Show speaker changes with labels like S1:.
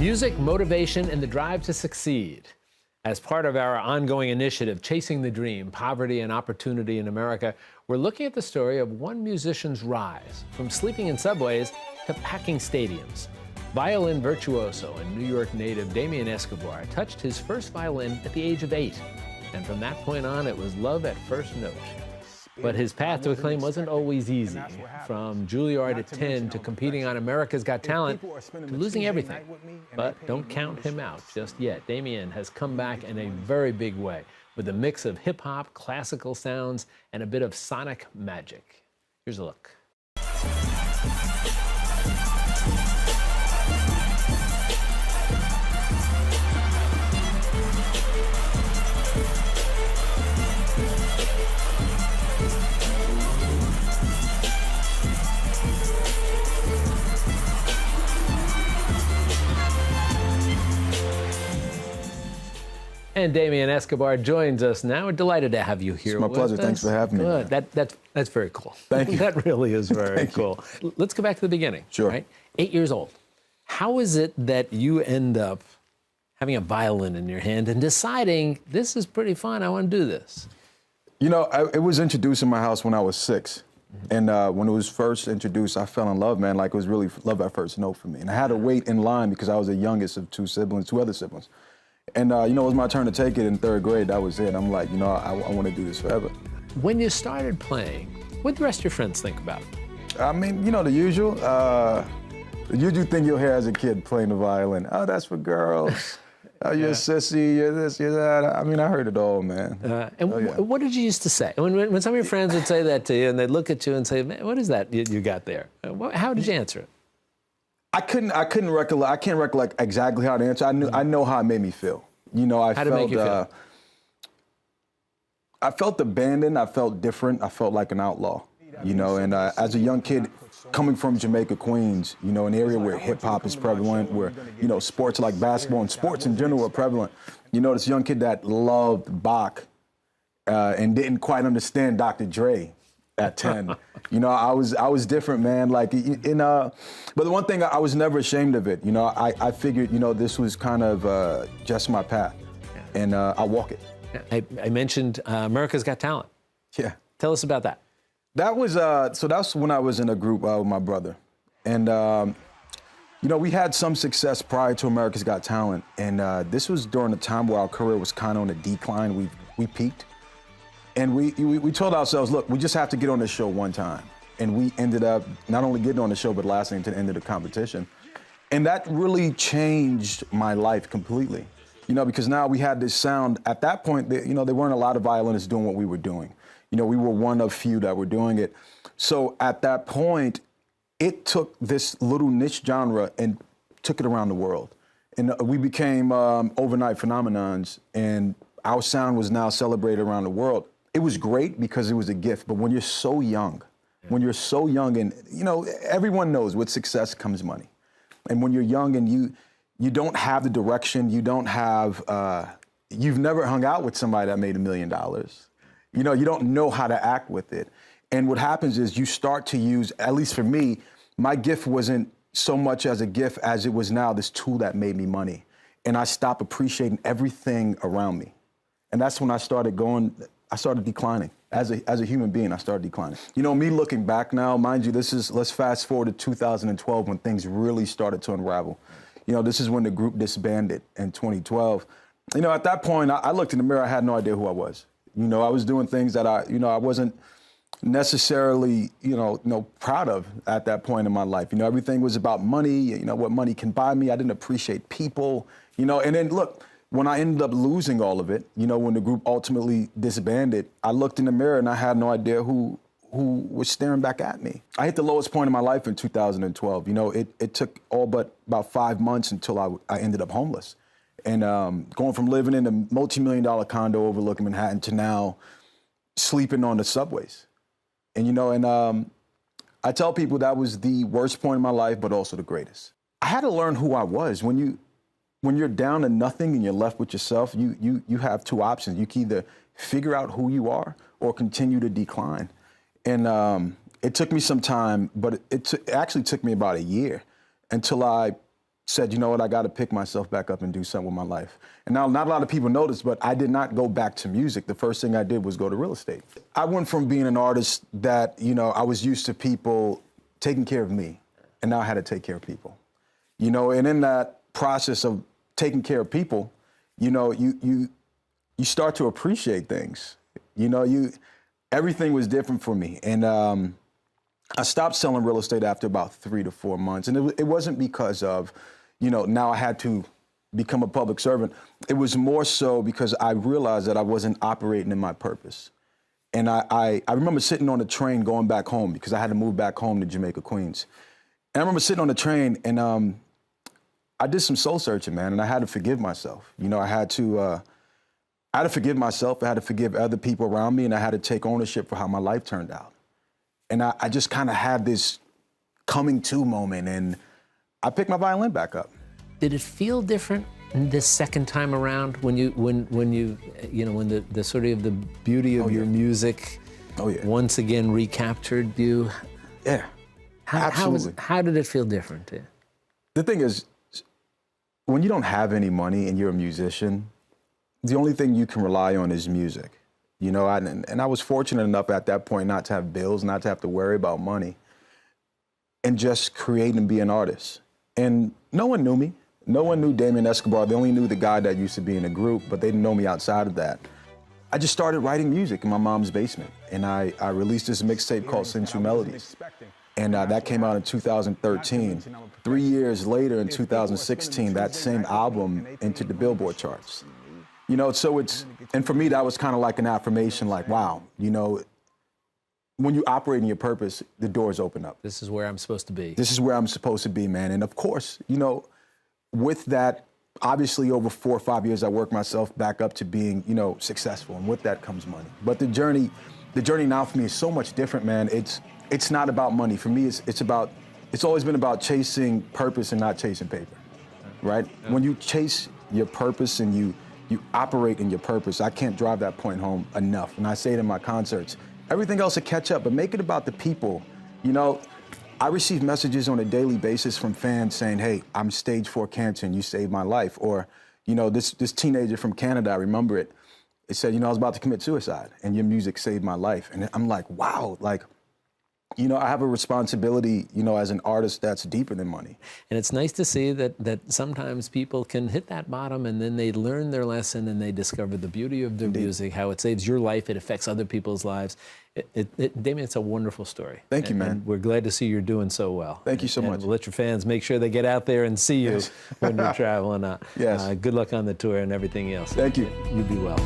S1: Music, motivation, and the drive to succeed. As part of our ongoing initiative, Chasing the Dream, Poverty and Opportunity in America, we're looking at the story of one musician's rise from sleeping in subways to packing stadiums. Violin virtuoso and New York native Damien Escobar touched his first violin at the age of 8. And from that point on, it was love at first note. But his path to acclaim wasn't always easy. From Juilliard at 10 to competing on America's Got Talent to losing everything. But don't count him out just yet. Damien has come back in a very big way with a mix of hip-hop, classical sounds, and a bit of sonic magic. Here's a look. And Damien Escobar joins us now. We're delighted to have you here.
S2: It's my pleasure. Thanks for having me.
S1: That's very cool.
S2: Thank you.
S1: That really is very cool. Let's go back to the beginning.
S2: Sure.
S1: Right? 8 years old. How is it that you end up having a violin in your hand and deciding this is pretty fun, I want to do this?
S2: You know, it was introduced in my house when I was 6. And when it was first introduced, I fell in love, man. Like, it was really love at first note for me. And I had to wait in line because I was the youngest of two other siblings. And, you know, it was my turn to take it in 3rd grade. That was it. I'm like, you know, I want to do this forever.
S1: When you started playing, what did the rest of your friends think about it?
S2: I mean, you know, the usual. The usual thing you'll hear as a kid playing the violin. Oh, that's for girls. Oh, you're a sissy, you're this, you're that. I mean, I heard it all, man.
S1: What did you used to say? When some of your friends would say that to you and they'd look at you and say, man, what is that you got there? How did you answer it?
S2: I couldn't recollect. I can't recollect exactly how to answer. I know how it made me feel. You know,
S1: How did it make you feel?
S2: I felt abandoned. I felt different. I felt like an outlaw. You know, and as a young kid coming from Jamaica, Queens, you know, an area where hip hop is prevalent, where, you know, sports like basketball and sports in general are prevalent. You know, this young kid that loved Bach and didn't quite understand Dr. Dre at 10. You know, I was different, man. Like, but the one thing, I was never ashamed of it. You know, I figured, you know, this was kind of just my path, and I walk it.
S1: I mentioned America's Got Talent.
S2: Yeah.
S1: Tell us about that.
S2: That was, so that's when I was in a group with my brother. And, you know, we had some success prior to America's Got Talent. And this was during a time where our career was kind of on a decline. We peaked. And we told ourselves, look, we just have to get on this show one time. And we ended up not only getting on the show, but lasting to the end of the competition. And that really changed my life completely. You know, because now we had this sound. At that point, you know, there weren't a lot of violinists doing what we were doing. You know, we were one of few that were doing it. So at that point, it took this little niche genre and took it around the world. And we became overnight phenomenons, and our sound was now celebrated around the world. It was great because it was a gift, but when you're so young, and, you know, everyone knows with success comes money. And when you're young and you don't have the direction, you don't have, you've never hung out with somebody that made $1 million. You know, you don't know how to act with it. And what happens is you start to use, at least for me, my gift wasn't so much as a gift as it was now this tool that made me money. And I stopped appreciating everything around me. And that's when I started declining. As a human being, I started declining. You know, me looking back now, mind you, let's fast forward to 2012 when things really started to unravel. You know, this is when the group disbanded in 2012. You know, at that point, I looked in the mirror, I had no idea who I was. You know, I was doing things that I wasn't necessarily, proud of at that point in my life. You know, everything was about money, you know, what money can buy me. I didn't appreciate people, you know, and then look, when I ended up losing all of it, you know, when the group ultimately disbanded, I looked in the mirror and I had no idea who was staring back at me. I hit the lowest point in my life in 2012. You know, it took all but about 5 months until I ended up homeless. And going from living in a multi-million-dollar condo overlooking Manhattan to now sleeping on the subways. And, you know, and I tell people that was the worst point in my life, but also the greatest. I had to learn who I was. When you're down to nothing and you're left with yourself, you have two options. You can either figure out who you are or continue to decline. And it took me some time, but it actually took me about a year until I said, you know what, I got to pick myself back up and do something with my life. And now, not a lot of people notice, but I did not go back to music. The first thing I did was go to real estate. I went from being an artist that, you know, I was used to people taking care of me, and now I had to take care of people. You know, and in that process of taking care of people, you know, you start to appreciate things. You know, everything was different for me. And I stopped selling real estate after about 3 to 4 months. And it wasn't because of, you know, now I had to become a public servant. It was more so because I realized that I wasn't operating in my purpose. And I remember sitting on the train going back home because I had to move back home to Jamaica, Queens. And I remember sitting on the train and I did some soul searching, man, and I had to forgive myself. You know, I had to forgive myself. I had to forgive other people around me, and I had to take ownership for how my life turned out. And I just kind of had this coming to moment, and I picked my violin back up.
S1: Did it feel different this second time around when the sort of the beauty of your music once again recaptured you?
S2: Yeah, absolutely.
S1: How did it feel different? Yeah.
S2: The thing is, when you don't have any money and you're a musician, the only thing you can rely on is music. You know, and I was fortunate enough at that point not to have bills, not to have to worry about money, and just create and be an artist. And no one knew me. No one knew Damien Escobar. They only knew the guy that used to be in a group, but they didn't know me outside of that. I just started writing music in my mom's basement, and I released this mixtape called Sensu Melodies. And that came out in 2013. 3 years later, in 2016, that same album entered the Billboard charts. You know, so and for me, that was kind of like an affirmation, like, wow, you know, when you operate in your purpose, the doors open up.
S1: This is where I'm supposed to be.
S2: This is where I'm supposed to be, man. And of course, you know, with that, obviously over 4 or 5 years, I worked myself back up to being, you know, successful. And with that comes money. But the journey now for me is so much different, man. It's not about money. For me, it's always been about chasing purpose and not chasing paper, right? Yeah. When you chase your purpose and you operate in your purpose, I can't drive that point home enough. And I say it in my concerts. Everything else will catch up, but make it about the people. You know, I receive messages on a daily basis from fans saying, hey, I'm stage 4 cancer and you saved my life. Or, you know, this teenager from Canada, I remember it. It said, you know, I was about to commit suicide and your music saved my life. And I'm like, wow, like, you know, I have a responsibility, you know, as an artist that's deeper than money.
S1: And it's nice to see that sometimes people can hit that bottom and then they learn their lesson and they discover the beauty of their music, how it saves your life, it affects other people's lives. Damien, it's a wonderful story.
S2: Thank you, man.
S1: And we're glad to see you're doing so well.
S2: Thank you so much.
S1: We'll let your fans make sure they get out there and see you when you're traveling.
S2: Yes.
S1: Good luck on the tour and everything else.
S2: Thank you.
S1: You be well.